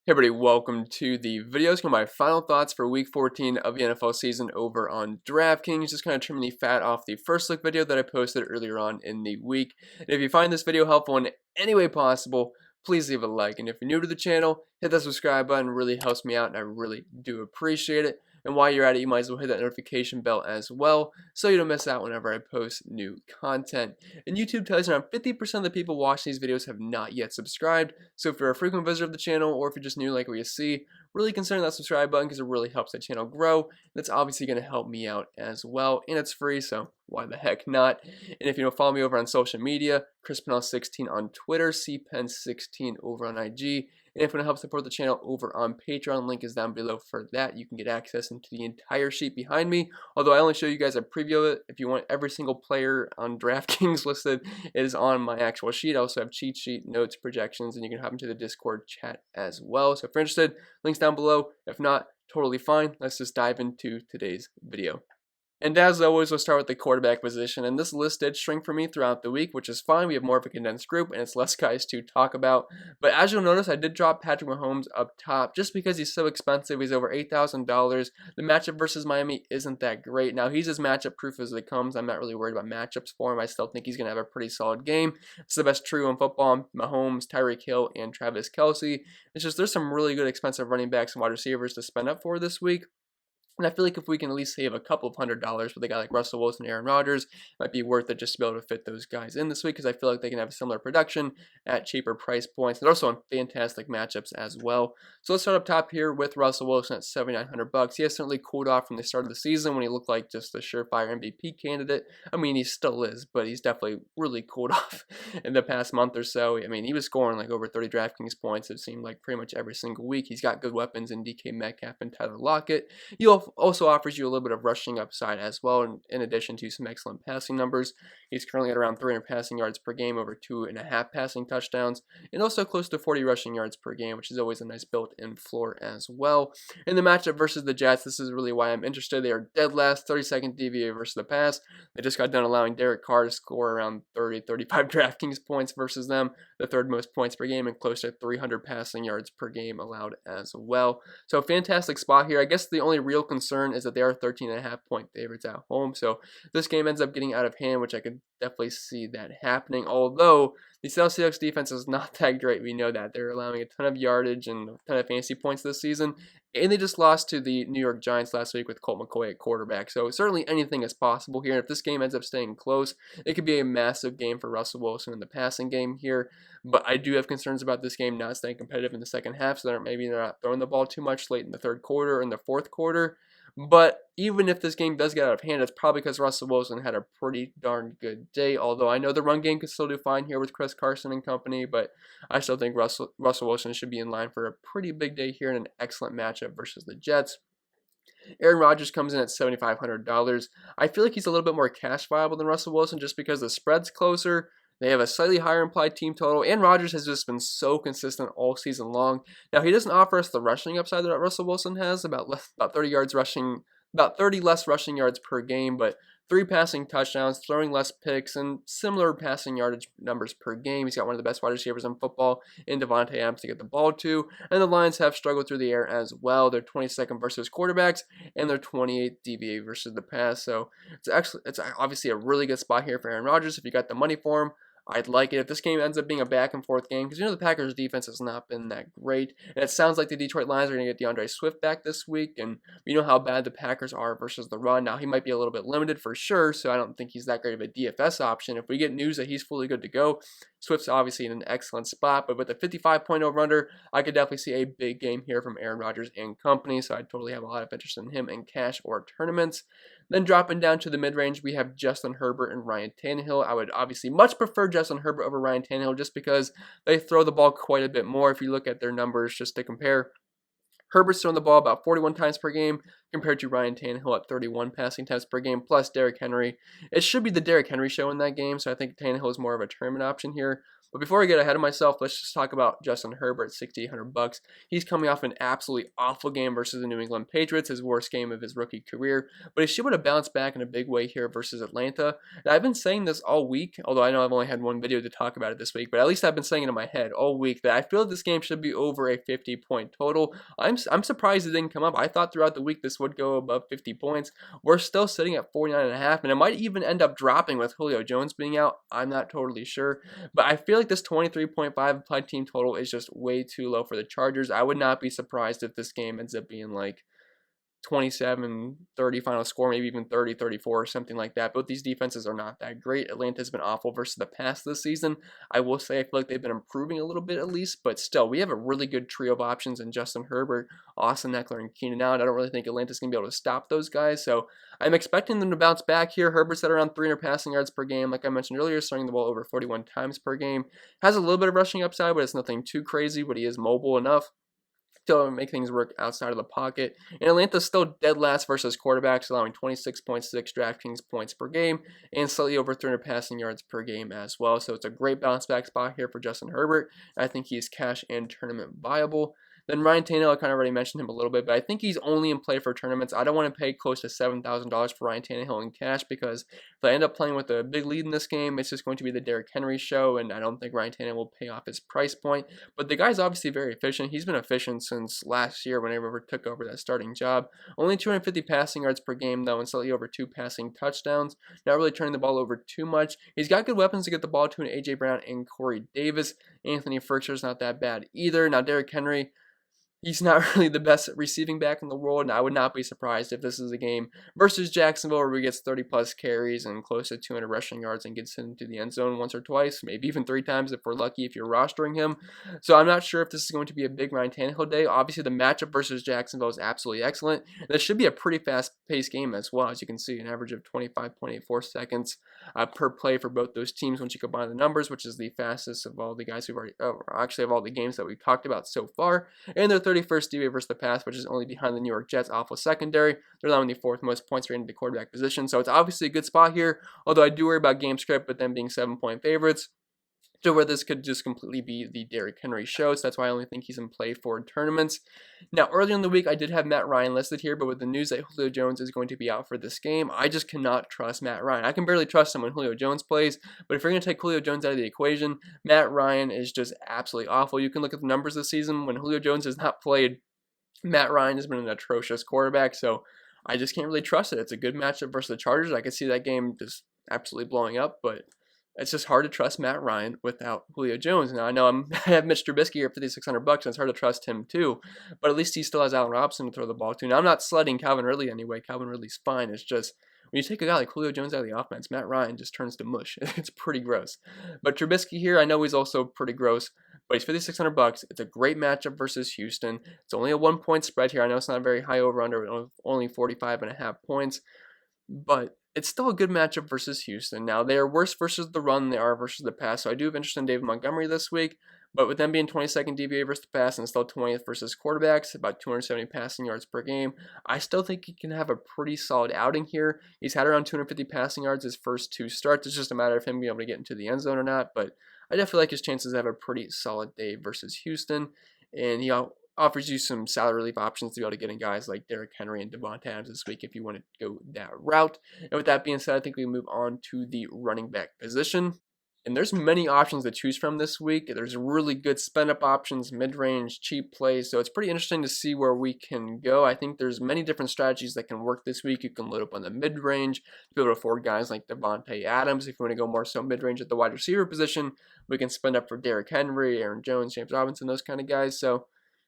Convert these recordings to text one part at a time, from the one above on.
Hey everybody, welcome to the video. It's going to be my final thoughts for week 14 of the NFL season over on Draftkings. Just kind of trimming the fat off the first look video that I posted earlier on in the week. And if you find this video helpful in any way possible, please leave a like. And if you're new to the channel, hit that subscribe button. It really helps me out and I really do appreciate it. And while you're at it, you might as well hit that notification bell as well so you don't miss out whenever I post new content. And YouTube tells me around 50% of the people watching these videos have not yet subscribed. So if you're a frequent visitor of the channel or if you're just new like what you see, really consider that subscribe button because it really helps the channel grow. That's obviously going to help me out as well. And it's free, so why the heck not? And if you don't follow me over on social media, Pennell16 on Twitter, CPen16 over on IG. And if you want to help support the channel over on Patreon, link is down below for that. You can get access into the entire sheet behind me. Although I only show you guys a preview of it. If you want every single player on DraftKings listed, it is on my actual sheet. I also have cheat sheet, notes, projections, and you can hop into the Discord chat as well. So if you're interested, links down below. If not, totally fine. Let's just dive into today's video. And as always, we'll start with the quarterback position, and this list did shrink for me throughout the week, which is fine. We have more of a condensed group, and it's less guys to talk about. But as you'll notice, I did drop Patrick Mahomes up top just because he's so expensive. He's over $8,000. The matchup versus Miami isn't that great. Now, he's as matchup proof as it comes. I'm not really worried about matchups for him. I still think he's going to have a pretty solid game. It's the best trio in football: Mahomes, Tyreek Hill, and Travis Kelce. It's just there's some really good expensive running backs and wide receivers to spend up for this week. And I feel like if we can at least save a couple of $100 with a guy like Russell Wilson and Aaron Rodgers, it might be worth it just to be able to fit those guys in this week because I feel like they can have similar production at cheaper price points. They're also on fantastic matchups as well. So let's start up top here with Russell Wilson at $7,900. He has certainly cooled off from the start of the season when he looked like just a surefire MVP candidate. I mean, he still is, but he's definitely really cooled off in the past month or so. I mean, he was scoring like over 30 DraftKings points, it seemed like pretty much every single week. He's got good weapons in DK Metcalf and Tyler Lockett. Also offers you a little bit of rushing upside as well, in addition to some excellent passing numbers. He's currently at around 300 passing yards per game, over 2.5 passing touchdowns, and also close to 40 rushing yards per game, which is always a nice built-in floor as well. In the matchup versus the Jets, this is really why I'm interested. They are dead last, 32nd DVA versus the pass. They just got done allowing Derek Carr to score around 30-35 DraftKings points versus them, the third most points per game, and close to 300 passing yards per game allowed as well. So fantastic spot here. I guess the only real concern is that they are 13.5 point favorites at home. So this game ends up getting out of hand, which I could definitely see that happening. Although the Seattle Seahawks defense is not that great. We know that. They're allowing a ton of yardage and a ton of fantasy points this season. And they just lost to the New York Giants last week with Colt McCoy at quarterback. So certainly anything is possible here. If this game ends up staying close, it could be a massive game for Russell Wilson in the passing game here. But I do have concerns about this game not staying competitive in the second half. So maybe they're not throwing the ball too much late in the third quarter or in the fourth quarter. But even if this game does get out of hand, it's probably because Russell Wilson had a pretty darn good day. Although I know the run game could still do fine here with Chris Carson and company, but I still think Russell Wilson should be in line for a pretty big day here and an excellent matchup versus the Jets. Aaron Rodgers comes in at $7,500. I feel like he's a little bit more cash viable than Russell Wilson just because the spread's closer. They have a slightly higher implied team total, and Rodgers has just been so consistent all season long. Now, he doesn't offer us the rushing upside that Russell Wilson has, about 30 yards rushing, about 30 less rushing yards per game, but 3 passing touchdowns, throwing less picks, and similar passing yardage numbers per game. He's got one of the best wide receivers in football in Devontae Adams to get the ball to, and the Lions have struggled through the air as well. They're 22nd versus quarterbacks, and they're 28th DVA versus the pass. So it's obviously a really good spot here for Aaron Rodgers if you got the money for him. I'd like it if this game ends up being a back-and-forth game because, the Packers' defense has not been that great. And it sounds like the Detroit Lions are going to get DeAndre Swift back this week, and we know how bad the Packers are versus the run. Now, he might be a little bit limited for sure, so I don't think he's that great of a DFS option. If we get news that he's fully good to go, Swift's obviously in an excellent spot, but with a 55.0 over-under, I could definitely see a big game here from Aaron Rodgers and company, so I totally have a lot of interest in him in cash or tournaments. Then dropping down to the mid-range, we have Justin Herbert and Ryan Tannehill. I would obviously much prefer Justin Herbert over Ryan Tannehill just because they throw the ball quite a bit more. If you look at their numbers just to compare, Herbert's throwing the ball about 41 times per game compared to Ryan Tannehill at 31 passing times per game, plus Derrick Henry. It should be the Derrick Henry show in that game, so I think Tannehill is more of a tournament option here. But before I get ahead of myself, let's just talk about Justin Herbert, $6,800. He's coming off an absolutely awful game versus the New England Patriots, his worst game of his rookie career. But he should have bounced back in a big way here versus Atlanta. And I've been saying this all week, although I know I've only had one video to talk about it this week, but at least I've been saying it in my head all week that I feel that this game should be over a 50-point total. I'm surprised it didn't come up. I thought throughout the week this would go above 50 points. We're still sitting at 49.5, and it might even end up dropping with Julio Jones being out. I'm not totally sure, but I feel like this 23.5 applied team total is just way too low for the Chargers. I would not be surprised if this game ends up being like 27-30 final score, maybe even 30-34 or something like that. Both these defenses are not that great. Atlanta's been awful versus the pass this season. I will say I feel like they've been improving a little bit at least, but still, we have a really good trio of options in Justin Herbert, Austin Eckler, and Keenan Allen. I don't really think Atlanta's going to be able to stop those guys, so I'm expecting them to bounce back here. Herbert's at around 300 passing yards per game. Like I mentioned earlier, starting the ball over 41 times per game. Has a little bit of rushing upside, but it's nothing too crazy, but he is mobile enough. Still make things work outside of the pocket. And Atlanta's still dead last versus quarterbacks, allowing 26.6 Draftkings points per game and slightly over 300 passing yards per game as well. So it's a great bounce back spot here for Justin Herbert. I think he's cash and tournament viable. Then Ryan Tannehill, I kind of already mentioned him a little bit, but I think he's only in play for tournaments. I don't want to pay close to $7,000 for Ryan Tannehill in cash because if I end up playing with a big lead in this game, it's just going to be the Derrick Henry show, and I don't think Ryan Tannehill will pay off his price point. But the guy's obviously very efficient. He's been efficient since last year when he took over that starting job. Only 250 passing yards per game, though, and slightly over 2 passing touchdowns. Not really turning the ball over too much. He's got good weapons to get the ball to, an A.J. Brown and Corey Davis. Anthony Firkser's not that bad either. Now, Derrick Henry, he's not really the best receiving back in the world, and I would not be surprised if this is a game versus Jacksonville where he gets 30-plus carries and close to 200 rushing yards and gets into the end zone once or twice, maybe even 3 times if we're lucky if you're rostering him. So I'm not sure if this is going to be a big Ryan Tannehill day. Obviously, the matchup versus Jacksonville is absolutely excellent. This should be a pretty fast-paced game as well. As you can see, an average of 25.84 seconds per play for both those teams once you combine the numbers, which is the fastest of all the guys we've already, actually of all the games that we've talked about so far. And they're 31st DVA versus the pass, which is only behind the New York Jets' awful secondary. They're allowing the 4th most points rated to the quarterback position, so it's obviously a good spot here, although I do worry about game script with them being 7-point favorites. So where this could just completely be the Derrick Henry show, so that's why I only think he's in play for tournaments. Now, earlier in the week, I did have Matt Ryan listed here, but with the news that Julio Jones is going to be out for this game, I just cannot trust Matt Ryan. I can barely trust him when Julio Jones plays, but if you're going to take Julio Jones out of the equation, Matt Ryan is just absolutely awful. You can look at the numbers this season. When Julio Jones has not played, Matt Ryan has been an atrocious quarterback, so I just can't really trust it. It's a good matchup versus the Chargers. I could see that game just absolutely blowing up, but it's just hard to trust Matt Ryan without Julio Jones. Now, I know I have Mitch Trubisky here for $5,600, and it's hard to trust him too, but at least he still has Allen Robinson to throw the ball to. Now, I'm not sledding Calvin Ridley anyway. Calvin Ridley's fine. It's just when you take a guy like Julio Jones out of the offense, Matt Ryan just turns to mush. It's pretty gross. But Trubisky here, I know he's also pretty gross, but he's $5,600. It's a great matchup versus Houston. It's only a 1-point spread here. I know it's not very high over-under, only 45.5 points, but it's still a good matchup versus Houston. Now, they are worse versus the run than they are versus the pass, so I do have interest in David Montgomery this week, but with them being 22nd DVA versus the pass and still 20th versus quarterbacks, about 270 passing yards per game, I still think he can have a pretty solid outing here. He's had around 250 passing yards his first 2 starts. It's just a matter of him being able to get into the end zone or not, but I definitely like his chances to have a pretty solid day versus Houston, and he offers you some salary relief options to be able to get in guys like Derrick Henry and Devontae Adams this week if you want to go that route. And with that being said, I think we move on to the running back position. And there's many options to choose from this week. There's really good spend-up options, mid-range, cheap plays. So it's pretty interesting to see where we can go. I think there's many different strategies that can work this week. You can load up on the mid-range to be able to afford guys like Devontae Adams. If you want to go more so mid-range at the wide receiver position, we can spend up for Derrick Henry, Aaron Jones, James Robinson, those kind of guys. So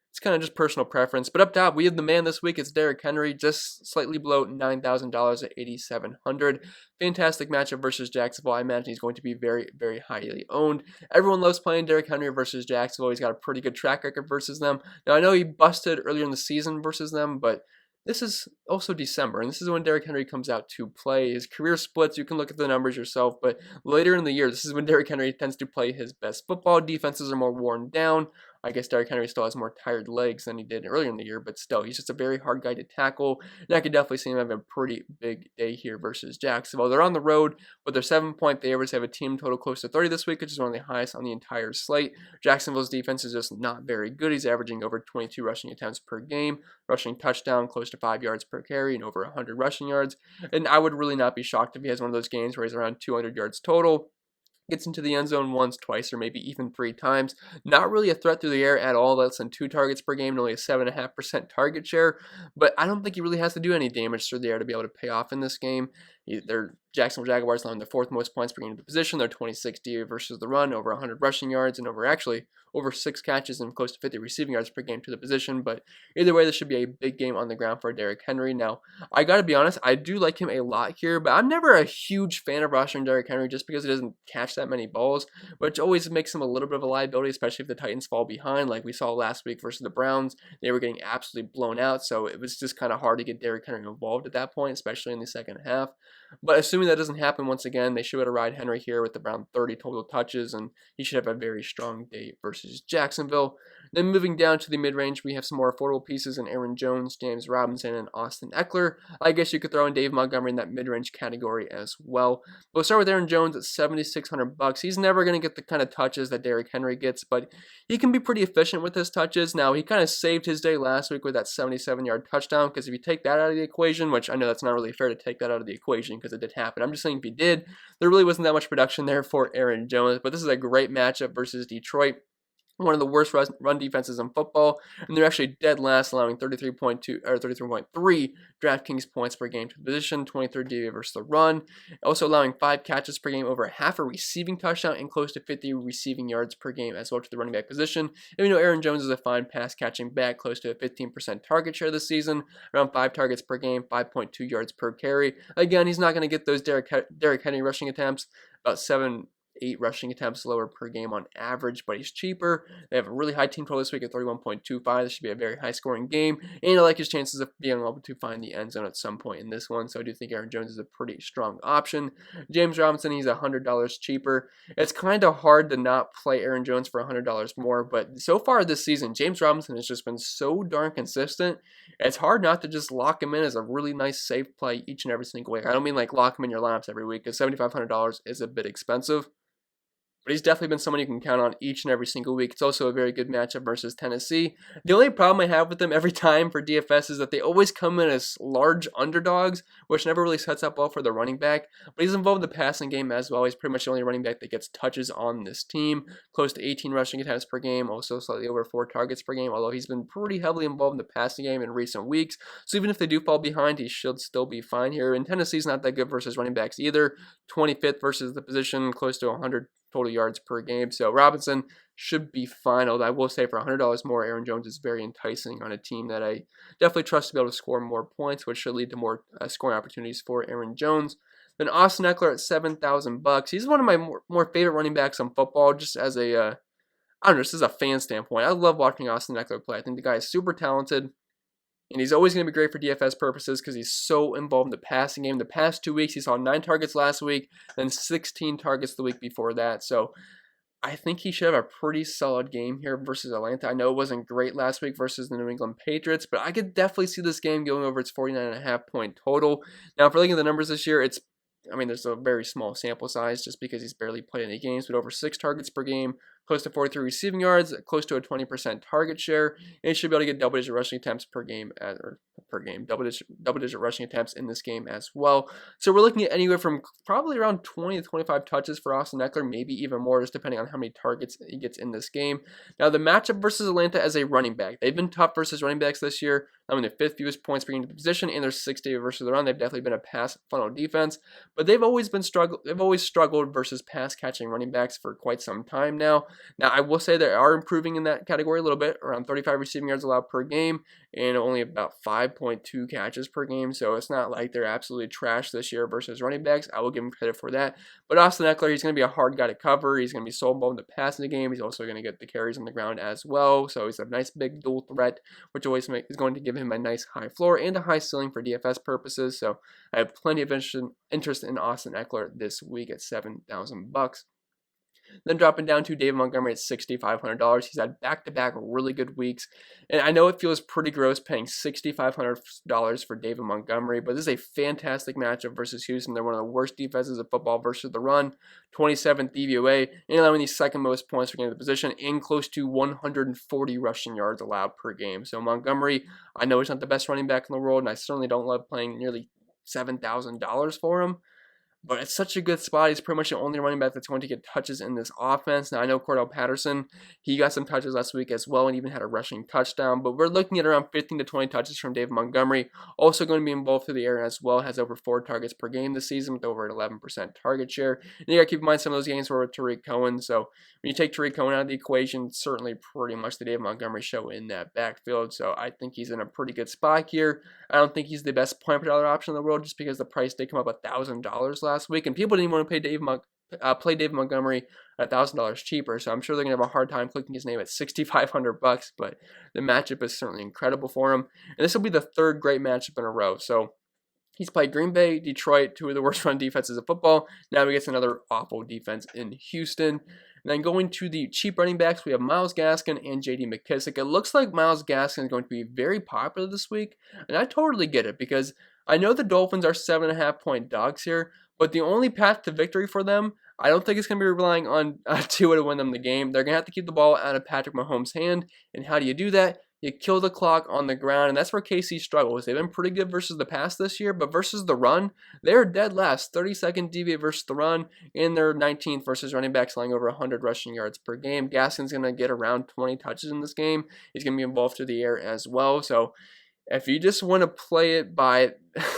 it's kind of just personal preference. But up top, we have the man this week. It's Derrick Henry, just slightly below $9,000 at $8,700. Fantastic matchup versus Jacksonville. I imagine he's going to be very, very highly owned. Everyone loves playing Derrick Henry versus Jacksonville. He's got a pretty good track record versus them. Now, I know he busted earlier in the season versus them, but this is also December, and this is when Derrick Henry comes out to play. His career splits, you can look at the numbers yourself, but later in the year, this is when Derrick Henry tends to play his best football. Defenses are more worn down. I guess Derrick Henry still has more tired legs than he did earlier in the year, but still, he's just a very hard guy to tackle, and I could definitely see him having a pretty big day here versus Jacksonville. They're on the road, but they're 7-point favorites. They have a team total close to 30 this week, which is one of the highest on the entire slate. Jacksonville's defense is just not very good. He's averaging over 22 rushing attempts per game, rushing touchdown close to 5 yards per carry, and over 100 rushing yards. And I would really not be shocked if he has one of those games where he's around 200 yards total, gets into the end zone once, twice, or maybe even 3 times. Not really a threat through the air at all. Less than 2 targets per game, and only a 7.5% target share. But I don't think he really has to do any damage through the air to be able to pay off in this game. They're Jacksonville Jaguars allowing the 4th most points per game to the position. They're 26th DA versus the run, over 100 rushing yards, and over 6 catches and close to 50 receiving yards per game to the position. But either way, this should be a big game on the ground for Derrick Henry. Now, I got to be honest, I do like him a lot here, but I'm never a huge fan of rushing Derrick Henry just because he doesn't catch that many balls, which always makes him a little bit of a liability, especially if the Titans fall behind, like we saw last week versus the Browns. They were getting absolutely blown out, so it was just kind of hard to get Derrick Henry involved at that point, especially in the second half. But assuming that doesn't happen once again, they should be able to ride Henry here with around 30 total touches, and he should have a very strong day versus Jacksonville. Then moving down to the mid-range, we have some more affordable pieces in Aaron Jones, James Robinson, and Austin Eckler. I guess you could throw in Dave Montgomery in that mid-range category as well. We'll start with Aaron Jones at $7,600. He's never going to get the kind of touches that Derrick Henry gets, but he can be pretty efficient with his touches. Now, he kind of saved his day last week with that 77-yard touchdown, because if you take that out of the equation, which I know that's not really fair to take that out of the equation because it did happen. I'm just saying if he did, there really wasn't that much production there for Aaron Jones, but this is a great matchup versus Detroit, one of the worst run defenses in football, and they're actually dead last, allowing 33.2 or 33.3 DraftKings points per game to the position, 23rd DVA versus the run, also allowing 5 catches per game, over half a receiving touchdown, and close to 50 receiving yards per game as well to the running back position. And we know Aaron Jones is a fine pass catching back, close to a 15% target share this season, around 5 targets per game, 5.2 yards per carry. Again, he's not going to get those Derrick Henry rushing attempts, about 8 rushing attempts lower per game on average, but he's cheaper. They have a really high team total this week at 31.25. This should be a very high scoring game, and I like his chances of being able to find the end zone at some point in this one, so I do think Aaron Jones is a pretty strong option. James Robinson, he's $100 cheaper. It's kind of hard to not play Aaron Jones for $100 more, but so far this season, James Robinson has just been so darn consistent. It's hard not to just lock him in as a really nice safe play each and every single week. I don't mean like lock him in your lineups every week, because $7,500 is a bit expensive. But he's definitely been someone you can count on each and every single week. It's also a very good matchup versus Tennessee. The only problem I have with them every time for DFS is that they always come in as large underdogs, which never really sets up well for the running back. But he's involved in the passing game as well. He's pretty much the only running back that gets touches on this team. Close to 18 rushing attempts per game, also slightly over 4 targets per game, although he's been pretty heavily involved in the passing game in recent weeks. So even if they do fall behind, he should still be fine here. And Tennessee's not that good versus running backs either. 25th versus the position, close to 100 total yards per game. So Robinson should be fine, although I will say for $100 more, Aaron Jones is very enticing on a team that I definitely trust to be able to score more points, which should lead to more scoring opportunities for Aaron Jones. Then Austin Eckler at $7,000. He's one of my more favorite running backs in football, just as a, I don't know, just as a fan standpoint. I love watching Austin Eckler play. I think the guy is super talented. And he's always going to be great for DFS purposes because he's so involved in the passing game. The past 2 weeks, he saw 9 targets last week, then 16 targets the week before that. So I think he should have a pretty solid game here versus Atlanta. I know it wasn't great last week versus the New England Patriots, but I could definitely see this game going over its 49.5 point total. Now, if we're looking at the numbers this year, there's a very small sample size just because he's barely played any games, but over 6 targets per game, close to 43 receiving yards, close to a 20% target share, and he should be able to get double-digit rushing attempts double-digit rushing attempts in this game as well. So we're looking at anywhere from probably around 20 to 25 touches for Austin Eckler, maybe even more, just depending on how many targets he gets in this game. Now, the matchup versus Atlanta as a running back, they've been tough versus running backs this year. The 5th fewest points per game to the position, and they're 6th versus the run. They've definitely been a pass funnel defense, but they've always struggled versus pass catching running backs for quite some time now. Now, I will say they are improving in that category a little bit, around 35 receiving yards allowed per game, and only about 5.2 catches per game. So it's not like they're absolutely trash this year versus running backs. I will give him credit for that. But Austin Eckler, he's going to be a hard guy to cover. He's going to be so involved in the passing game. He's also going to get the carries on the ground as well. So he's a nice big dual threat, which always is going to give him a nice high floor and a high ceiling for DFS purposes. So I have plenty of interest in Austin Eckler this week at $7,000. Then dropping down to David Montgomery at $6,500. He's had back-to-back really good weeks. And I know it feels pretty gross paying $6,500 for David Montgomery, but this is a fantastic matchup versus Houston. They're one of the worst defenses of football versus the run, 27th DVOA, and allowing the second most points per game of the position, and close to 140 rushing yards allowed per game. So Montgomery, I know he's not the best running back in the world, and I certainly don't love playing nearly $7,000 for him. But it's such a good spot. He's pretty much the only running back that's going to get touches in this offense. Now, I know Cordell Patterson, he got some touches last week as well and even had a rushing touchdown. But we're looking at around 15 to 20 touches from David Montgomery. Also going to be involved through the air as well. Has over 4 targets per game this season with over an 11% target share. And you got to keep in mind some of those games were with Tariq Cohen. So when you take Tariq Cohen out of the equation, certainly pretty much the David Montgomery show in that backfield. So I think he's in a pretty good spot here. I don't think he's the best point per dollar option in the world just because the price did come up $1,000 last week. And people didn't even want to pay play David Montgomery at $1,000 cheaper, so I'm sure they're gonna have a hard time clicking his name at $6,500. But the matchup is certainly incredible for him, and this will be the third great matchup in a row. So he's played Green Bay, Detroit, two of the worst run defenses of football. Now he gets another awful defense in Houston. And then going to the cheap running backs, we have Myles Gaskin and J.D. McKissick. It looks like Myles Gaskin is going to be very popular this week, and I totally get it because I know the Dolphins are 7.5-point dogs here, but the only path to victory for them, I don't think it's going to be relying on Tua to win them the game. They're going to have to keep the ball out of Patrick Mahomes' hand, and how do you do that? You kill the clock on the ground, and that's where KC struggles. They've been pretty good versus the pass this year, but versus the run, they're dead last. 32nd DVOA versus the run, and they're 19th versus running backs allowing over 100 rushing yards per game. Gaskin's going to get around 20 touches in this game. He's going to be involved through the air as well. So if you just want to play it by,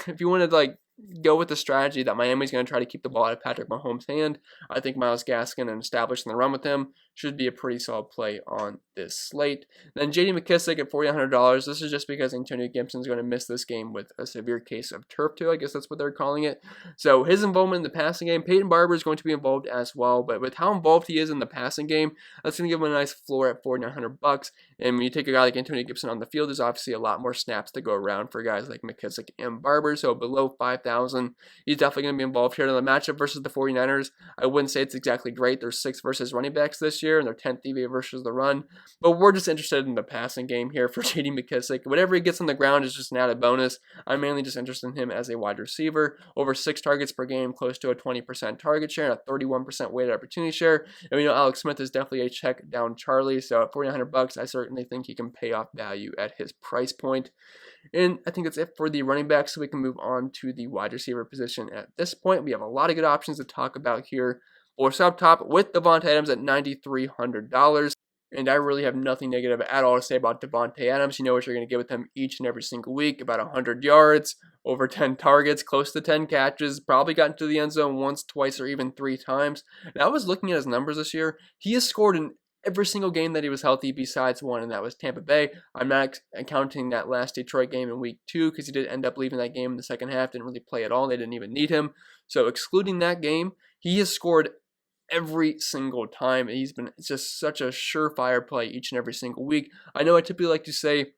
if you want to go with the strategy that Miami's going to try to keep the ball out of Patrick Mahomes' hand, I think Myles Gaskin and establishing the run with him should be a pretty solid play on this slate. Then J.D. McKissick at $4,100. This is just because Antonio Gibson's going to miss this game with a severe case of turf toe. I guess that's what they're calling it. So his involvement in the passing game, Peyton Barber is going to be involved as well. But with how involved he is in the passing game, that's going to give him a nice floor at $4,900. And when you take a guy like Antonio Gibson on the field, there's obviously a lot more snaps to go around for guys like McKissick and Barber. So below $5,000, he's definitely going to be involved here. In the matchup versus the 49ers, I wouldn't say it's exactly great. They're 6th versus running backs this year, and they're 10th DVOA versus the run. But we're just interested in the passing game here for J.D. McKissick. Whatever he gets on the ground is just an added bonus. I'm mainly just interested in him as a wide receiver. Over 6 targets per game, close to a 20% target share, and a 31% weighted opportunity share. And we know Alex Smith is definitely a check down Charlie. So at $4,900, I certainly think he can pay off value at his price point. And I think that's it for the running backs, so we can move on to the wide receiver position at this point. We have a lot of good options to talk about here. We'll start up top with Davante Adams at $9,300. And I really have nothing negative at all to say about Davante Adams. You know what you're going to get with him each and every single week. About 100 yards, over 10 targets, close to 10 catches. Probably got into the end zone once, twice, or even 3 times. And I was looking at his numbers this year. He has scored in every single game that he was healthy besides one, and that was Tampa Bay. I'm not counting that last Detroit game in week 2 because he did end up leaving that game in the second half. Didn't really play at all. They didn't even need him. So excluding that game, he has scored every single time. He's been just such a surefire play each and every single week. I know I typically like to say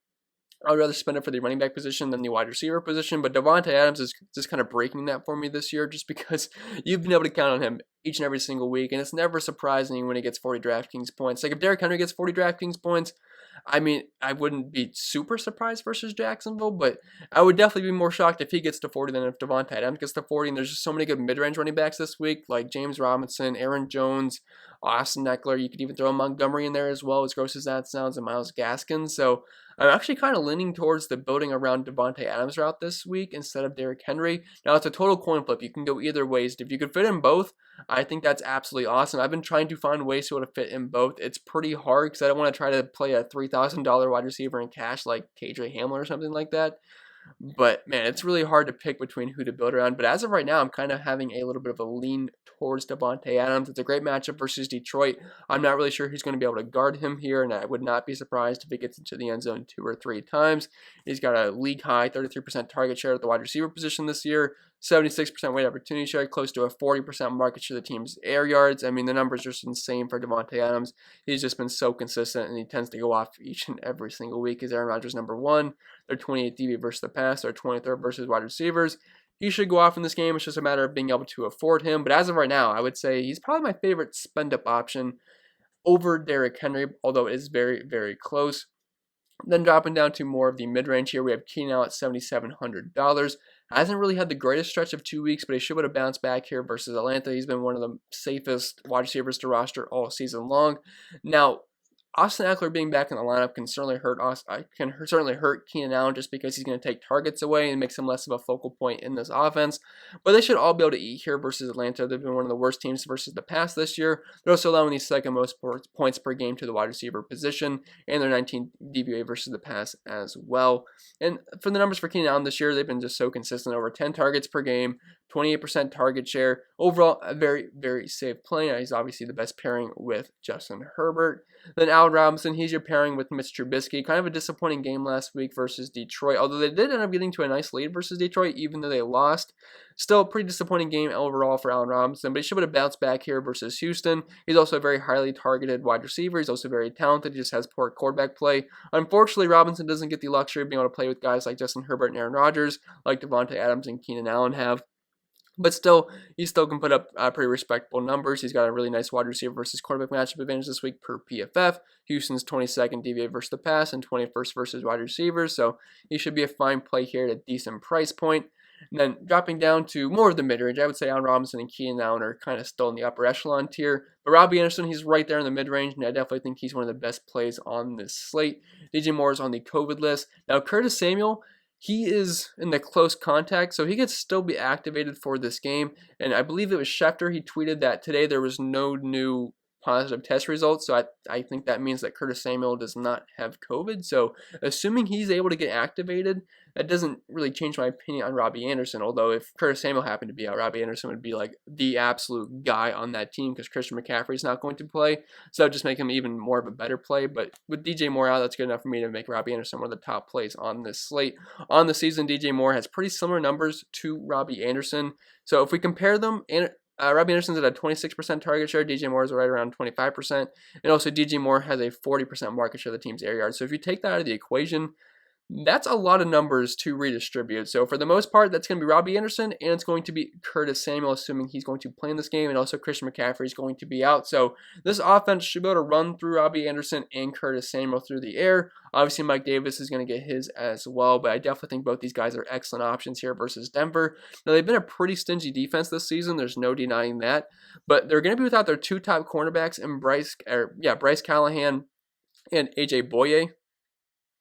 I would rather spend it for the running back position than the wide receiver position, but Davante Adams is just kind of breaking that for me this year just because you've been able to count on him each and every single week, and it's never surprising when he gets 40 DraftKings points. Like if Derrick Henry gets 40 DraftKings points, I mean, I wouldn't be super surprised versus Jacksonville, but I would definitely be more shocked if he gets to 40 than if Davante Adams gets to 40. And there's just so many good mid-range running backs this week, like James Robinson, Aaron Jones, Austin Eckler. You could even throw Montgomery in there as well, as gross as that sounds, and Myles Gaskin. So I'm actually kind of leaning towards the building around Davante Adams route this week instead of Derrick Henry. Now, it's a total coin flip. You can go either ways. If you could fit in both, I think that's absolutely awesome. I've been trying to find ways to fit in both. It's pretty hard because I don't want to try to play a $3,000 wide receiver in cash like KJ Hamler or something like that. But, man, it's really hard to pick between who to build around. But as of right now, I'm kind of having a little bit of a lean towards Davante Adams. It's a great matchup versus Detroit. I'm not really sure who's going to be able to guard him here, and I would not be surprised if he gets into the end zone 2 or 3 times. He's got a league-high 33% target share at the wide receiver position this year, 76% weighted opportunity share, close to a 40% market share of the team's air yards. I mean, the numbers are just insane for Davante Adams. He's just been so consistent, and he tends to go off each and every single week. Is Aaron Rodgers number 1? They're 28th DVOA versus the pass. They're 23rd versus wide receivers. he should go off in this game. It's just a matter of being able to afford him. But as of right now, I would say he's probably my favorite spend-up option over Derrick Henry, although it is very, very close. Then dropping down to more of the mid-range here, we have Keenan Allen at $7,700. Hasn't really had the greatest stretch of 2 weeks, but he should have bounced back here versus Atlanta. He's been one of the safest wide receivers to roster all season long. Now, Austin Eckler being back in the lineup can certainly hurt Keenan Allen just because he's going to take targets away and makes him less of a focal point in this offense. But they should all be able to eat here versus Atlanta. They've been one of the worst teams versus the pass this year. They're also allowing the second most points per game to the wide receiver position, and they're 19 DVOA versus the pass as well. And for the numbers for Keenan Allen this year, they've been just so consistent, over 10 targets per game, 28% target share. Overall, a very, very safe play. He's obviously the best pairing with Justin Herbert. Then Allen Robinson, he's your pairing with Mitch Trubisky. Kind of a disappointing game last week versus Detroit, although they did end up getting to a nice lead versus Detroit, even though they lost. Still a pretty disappointing game overall for Allen Robinson, but he should have bounced back here versus Houston. He's also a very highly targeted wide receiver. He's also very talented. He just has poor quarterback play. Unfortunately, Robinson doesn't get the luxury of being able to play with guys like Justin Herbert and Aaron Rodgers, like Devontae Adams and Keenan Allen have. But still, he still can put up pretty respectable numbers. He's got a really nice wide receiver versus quarterback matchup advantage this week per PFF. Houston's 22nd DVA versus the pass and 21st versus wide receivers. So he should be a fine play here at a decent price point. And then dropping down to more of the mid-range, I would say Allen Robinson and Keenan Allen are kind of still in the upper echelon tier. But Robbie Anderson, he's right there in the mid-range, and I definitely think he's one of the best plays on this slate. DJ Moore is on the COVID list. Now, Curtis Samuel, he is in the close contact, so he could still be activated for this game. And I believe it was Schefter, he tweeted that today there was no new positive test results, so I think that means that Curtis Samuel does not have COVID. So assuming he's able to get activated, that doesn't really change my opinion on Robbie Anderson, although if Curtis Samuel happened to be out, Robbie Anderson would be like the absolute guy on that team because Christian McCaffrey's not going to play, so that would just make him even more of a better play. But with DJ Moore out, that's good enough for me to make Robbie Anderson one of the top plays on this slate. On the season, DJ Moore has pretty similar numbers to Robbie Anderson, so if we compare them, Robbie Anderson's at a 26% target share. DJ Moore is right around 25%. And also DJ Moore has a 40% market share of the team's air yards. So if you take that out of the equation, that's a lot of numbers to redistribute. So for the most part, that's going to be Robbie Anderson, and it's going to be Curtis Samuel, assuming he's going to play in this game, and also Christian McCaffrey is going to be out. So this offense should be able to run through Robbie Anderson and Curtis Samuel through the air. Obviously, Mike Davis is going to get his as well, but I definitely think both these guys are excellent options here versus Denver. Now, they've been a pretty stingy defense this season. There's no denying that, but they're going to be without their two top cornerbacks, and Bryce Callahan and AJ Boye.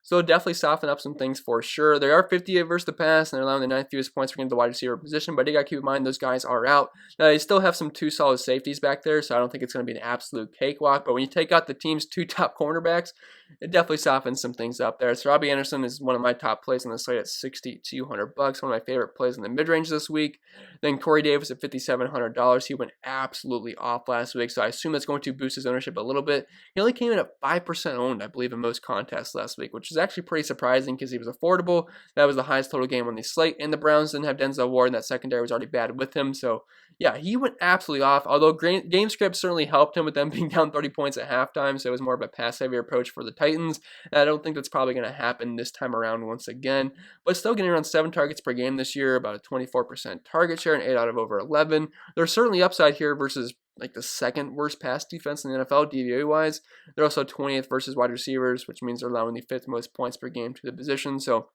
So it'll definitely soften up some things for sure. They are 58 versus the pass, and they're allowing the 9th fewest points per game to the wide receiver position, but you got to keep in mind those guys are out. Now, they still have some two solid safeties back there, so I don't think it's going to be an absolute cakewalk, but when you take out the team's two top cornerbacks, it definitely softens some things up there. So Robbie Anderson is one of my top plays on the slate at $6,200, one of my favorite plays in the mid-range this week. Then Corey Davis at $5,700. He went absolutely off last week, so I assume that's going to boost his ownership a little bit. He only came in at 5% owned, I believe, in most contests last week, which is actually pretty surprising because he was affordable. That was the highest total game on the slate, and the Browns didn't have Denzel Ward, and that secondary was already bad with him. So yeah, he went absolutely off, although game script certainly helped him with them being down 30 points at halftime, so it was more of a pass-heavy approach for the Titans, and I don't think that's probably going to happen this time around once again, but still getting around 7 targets per game this year, about a 24% target share, and 8 out of over 11. There's certainly upside here versus like the second worst pass defense in the NFL, DVOA-wise. They're also 20th versus wide receivers, which means they're allowing the 5th most points per game to the position, so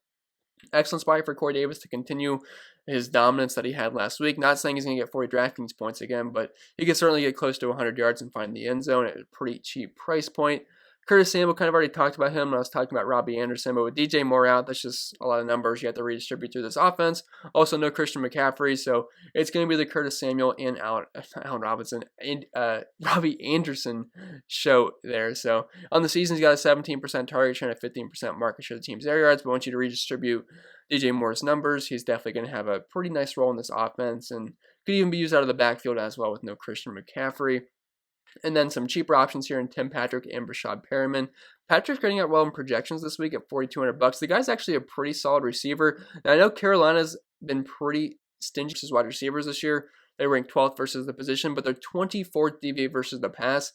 excellent spot for Corey Davis to continue his dominance that he had last week. Not saying he's going to get 40 DraftKings points again, but he can certainly get close to 100 yards and find the end zone at a pretty cheap price point. Curtis Samuel, kind of already talked about him when I was talking about Robbie Anderson, but with DJ Moore out, that's just a lot of numbers you have to redistribute through this offense. Also, no Christian McCaffrey, so it's going to be the Curtis Samuel and Allen Robinson and Robbie Anderson show there. So on the season, he's got a 17% target share and a 15% market share of the team's air yards, but once you to redistribute DJ Moore's numbers, he's definitely going to have a pretty nice role in this offense and could even be used out of the backfield as well with no Christian McCaffrey. And then some cheaper options here in Tim Patrick and Brashad Perriman. Patrick's getting out well in projections this week at $4,200. The guy's actually a pretty solid receiver. Now, I know Carolina's been pretty stingy versus wide receivers this year. They rank 12th versus the position, but they're 24th DVA versus the pass.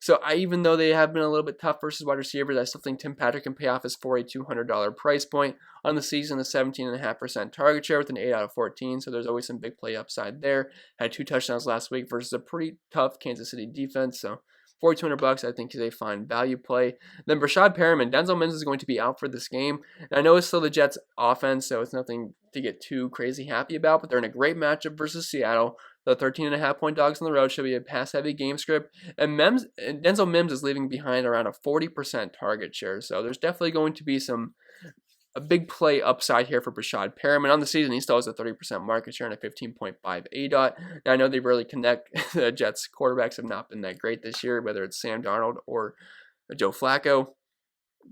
So even though they have been a little bit tough versus wide receivers, I still think Tim Patrick can pay off his $4,200 price point on the season, a 17.5% target share with an 8 out of 14. So there's always some big play upside there. Had 2 touchdowns last week versus a pretty tough Kansas City defense. So $4,200, I think, is a fine value play. Then Brashad Perriman, Denzel Mims is going to be out for this game. And I know it's still the Jets' offense, so it's nothing to get too crazy happy about, but they're in a great matchup versus Seattle. The 13.5-point dogs on the road should be a pass-heavy game script. And Denzel Mims is leaving behind around a 40% target share, so there's definitely going to be a big play upside here for Brashad Perriman. On the season, he still has a 30% market share and a 15.5 ADOT. Now, I know they really connect. The Jets quarterbacks have not been that great this year, whether it's Sam Darnold or Joe Flacco.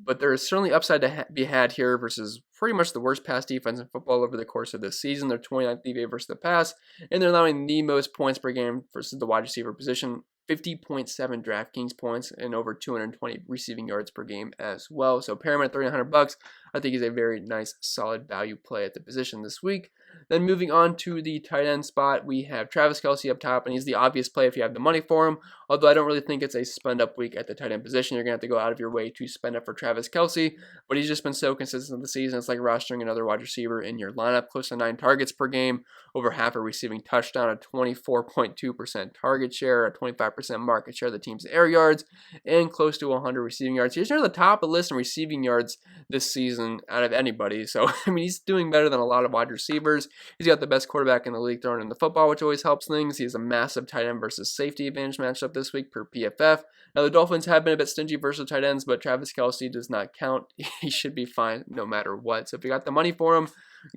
But there is certainly upside to be had here versus pretty much the worst pass defense in football over the course of this season. They're 29th DVA versus the pass, and they're allowing the most points per game versus the wide receiver position. 50.7 DraftKings points and over 220 receiving yards per game as well. So Perriman at $3,900, I think is a very nice, solid value play at the position this week. Then moving on to the tight end spot, we have Travis Kelce up top, and he's the obvious play if you have the money for him. Although I don't really think it's a spend up week at the tight end position. You're going to have to go out of your way to spend up for Travis Kelce, but he's just been so consistent this season. It's like rostering another wide receiver in your lineup, close to 9 targets per game, over half a receiving touchdown, a 24.2% target share, a 25% market share of the team's air yards, and close to 100 receiving yards. He's near the top of the list in receiving yards this season out of anybody. So, I mean, he's doing better than a lot of wide receivers. He's got the best quarterback in the league throwing in the football, which always helps things. He has a massive tight end versus safety advantage matchup this week per PFF. Now, the Dolphins have been a bit stingy versus tight ends, but Travis Kelce does not count. He should be fine no matter what. So if you got the money for him,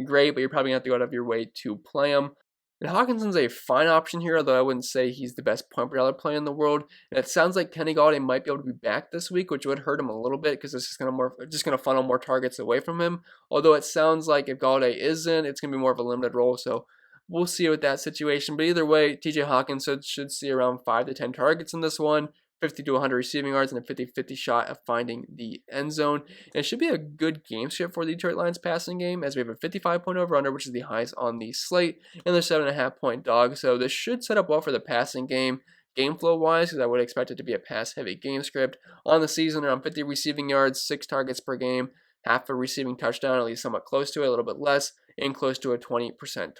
great, but you're probably going to have to go out of your way to play him. And Hawkinson's a fine option here, although I wouldn't say he's the best point per dollar play in the world. And it sounds like Kenny Galladay might be able to be back this week, which would hurt him a little bit because it's just going to funnel more targets away from him. Although it sounds like if Galladay is in, it's going to be more of a limited role. So we'll see with that situation. But either way, TJ Hawkinson should see around 5 to 10 targets in this one. 50 to 100 receiving yards and a 50-50 shot of finding the end zone. And it should be a good game script for the Detroit Lions passing game, as we have a 55-point over-under, which is the highest on the slate, and they're 7.5-point dog. So this should set up well for the passing game flow-wise, because I would expect it to be a pass-heavy game script. On the season, around 50 receiving yards, 6 targets per game, half a receiving touchdown, at least somewhat close to it, a little bit less, and close to a 20%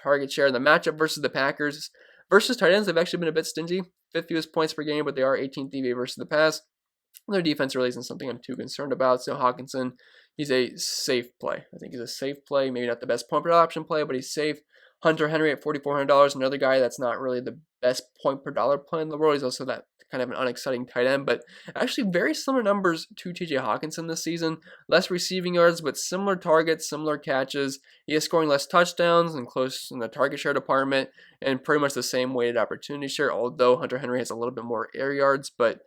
target share. The matchup versus the Packers versus tight ends, they've actually been a bit stingy. 5th fewest points per game, but they are 18th DVA versus the pass. Their defense really isn't something I'm too concerned about. So Hawkinson, he's a safe play. I think he's a safe play. Maybe not the best point per dollar option play, but he's safe. Hunter Henry at $4,400, another guy that's not really the best point per dollar play in the world. He's also that kind of an unexciting tight end, but actually very similar numbers to TJ Hawkinson this season. Less receiving yards, but similar targets, similar catches. He is scoring less touchdowns and close in the target share department, and pretty much the same weighted opportunity share, although Hunter Henry has a little bit more air yards. But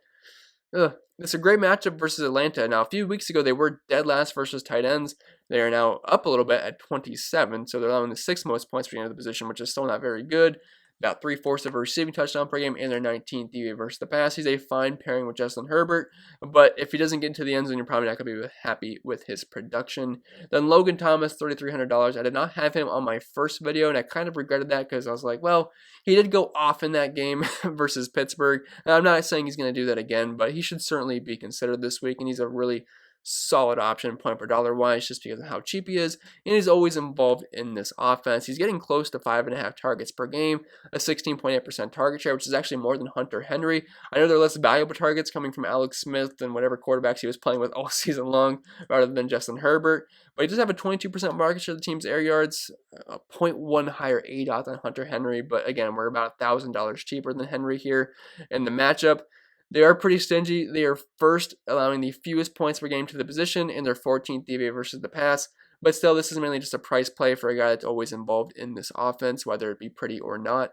it's a great matchup versus Atlanta. Now, a few weeks ago, they were dead last versus tight ends. They are now up a little bit at 27, so they're allowing the 6th most points per game of the position, which is still not very good. About 3/4 of a receiving touchdown per game, and they're 19th DVA versus the pass. He's a fine pairing with Justin Herbert, but if he doesn't get into the end zone, you're probably not going to be happy with his production. Then Logan Thomas, $3,300. I did not have him on my first video, and I kind of regretted that because I was like, well, he did go off in that game versus Pittsburgh. And I'm not saying he's going to do that again, but he should certainly be considered this week, and he's a really solid option point per dollar wise just because of how cheap he is, and he's always involved in this offense. He's getting close to 5.5 targets per game, a 16.8% target share, which is actually more than Hunter Henry. I know there are less valuable targets coming from Alex Smith than whatever quarterbacks he was playing with all season long rather than Justin Herbert, but he does have a 22% market share of the team's air yards, a 0.1 higher ADOT than Hunter Henry, but again, we're about $1,000 cheaper than Henry here. In the matchup, they are pretty stingy. They are first, allowing the fewest points per game to the position, and they're 14th DVA versus the pass. But still, this is mainly just a price play for a guy that's always involved in this offense, whether it be pretty or not.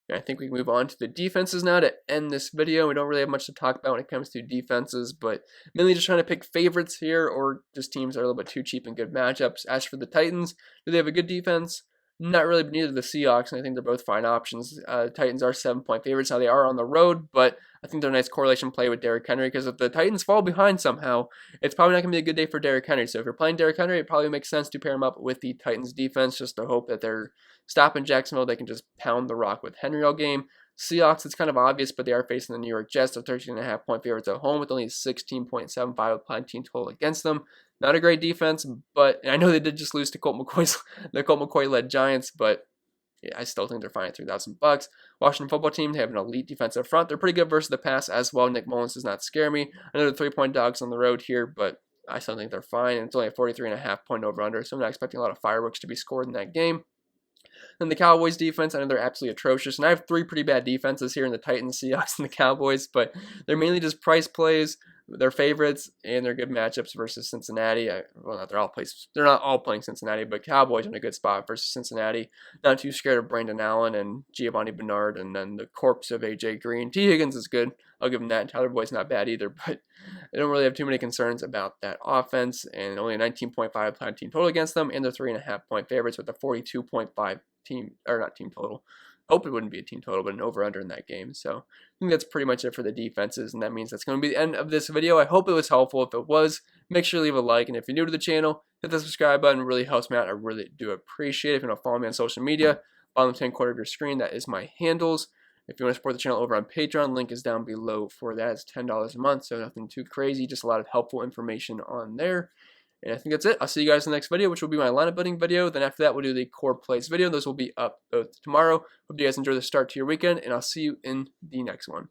And I think we can move on to the defenses now to end this video. We don't really have much to talk about when it comes to defenses, but mainly just trying to pick favorites here or just teams that are a little bit too cheap in good matchups. As for the Titans, do they have a good defense? Not really, but neither do the Seahawks, and I think they're both fine options. Titans are 7-point favorites. Now, they are on the road, but I think they're a nice correlation play with Derrick Henry, because if the Titans fall behind somehow, it's probably not going to be a good day for Derrick Henry. So if you're playing Derrick Henry, it probably makes sense to pair him up with the Titans defense just to hope that they're stopping Jacksonville. They can just pound the rock with Henry all game. Seahawks, it's kind of obvious, but they are facing the New York Jets. They're 13.5-point favorites at home with only 16.75 applied team total against them. Not a great defense, but I know they did just lose to the Colt McCoy-led Giants, but yeah, I still think they're fine at $3,000. Washington football team, they have an elite defensive front. They're pretty good versus the pass as well. Nick Mullins does not scare me. I know they're 3-point dogs on the road here, but I still think they're fine. And it's only a 43.5-point over-under, so I'm not expecting a lot of fireworks to be scored in that game. Then the Cowboys defense, I know they're absolutely atrocious. And I have 3 pretty bad defenses here in the Titans, Seahawks, and the Cowboys, but they're mainly just price plays. They're favorites, and they're good matchups versus Cincinnati. They're not all playing Cincinnati, but Cowboys in a good spot versus Cincinnati. Not too scared of Brandon Allen and Giovanni Bernard, and then the corpse of AJ Green. T. Higgins is good. I'll give him that. Tyler Boyd's not bad either, but I don't really have too many concerns about that offense, and only a 19.5 applied team total against them, and they're 3.5-point favorites with a 42.5 team total. Hope it wouldn't be a team total, but an over-under in that game. So I think that's pretty much it for the defenses, and that means that's going to be the end of this video. I hope it was helpful. If it was, make sure to leave a like, and if you're new to the channel, hit the subscribe button. It really helps me out. I really do appreciate it. If you want to follow me on social media, bottom left-hand corner of your screen, that is my handles. If you want to support the channel over on Patreon, link is down below for that. It's $10 a month, so nothing too crazy, just a lot of helpful information on there. And I think that's it. I'll see you guys in the next video, which will be my lineup building video. Then after that, we'll do the core plays video. Those will be up both tomorrow. Hope you guys enjoy the start to your weekend, and I'll see you in the next one.